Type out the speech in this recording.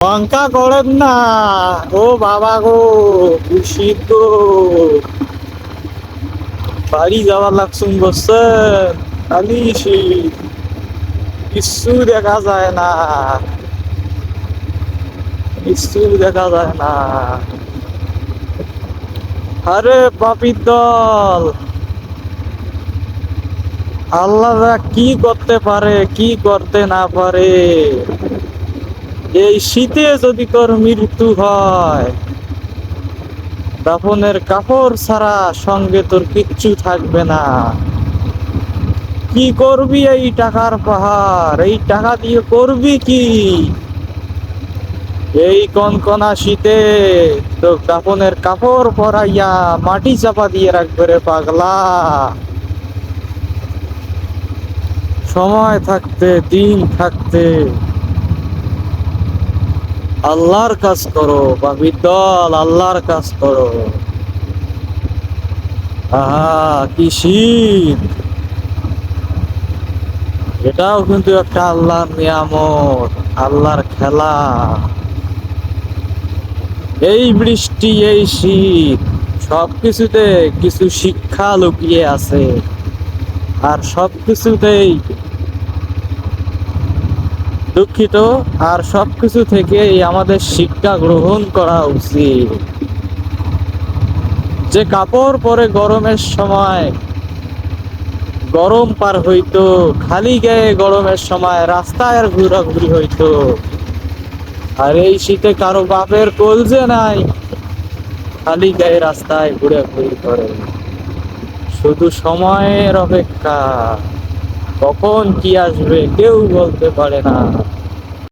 লঙ্কা করেন না। ও বাবা গো, শীত গো, বাড়ি যাওয়ার লাগছুন বসছেন, খালি শীত, কিচ্ছু দেখা যায় না, কিচ্ছু দেখা যায় না। আরে পাপির দল, আল্লাহরা কি করতে পারে কি করতে না পারে। এই শীতে যদি তোর মৃত্যু হয়, দাফনের কাপড় ছাড়া সঙ্গে তোর কিচ্ছু থাকবে না। কি করবি এই টাকার পাহাড়, এই টাকা দিয়ে করবি কি? এই কনকনা শীতে তো দাফনের কাপড় পরাইয়া মাটি চাপা দিয়ে রাখবে রে পাগলা। সময় থাকতে, দিন থাকতে আল্লাহর কাজ করো বাবির দল, আল্লাহর কাজ করো। আহা কি শীত! এটাও কিন্তু একটা আল্লাহর নিয়ামত, আল্লাহর খেলা। এই বৃষ্টি, এই শীত, সবকিছুতে কিছু শিক্ষা লুকিয়ে আছে। আর সবকিছুতেই দুঃখিত, আর সবকিছু থেকেই আমাদের শিক্ষা গ্রহণ করা উচিত। যে কাপড় পরে গরমের সময় গরম পার হইতো, খালি গায়ে গরমের সময় রাস্তায় ঘোরাঘুরি হইতো, আর এই শীতে কারো বাপের কলজে নাই, খালি গায়ে রাস্তায় ঘোরাঘুরি করে। শুধু সময়ের অপেক্ষা, কখন কি আসবে কেউ বলতে পারে না।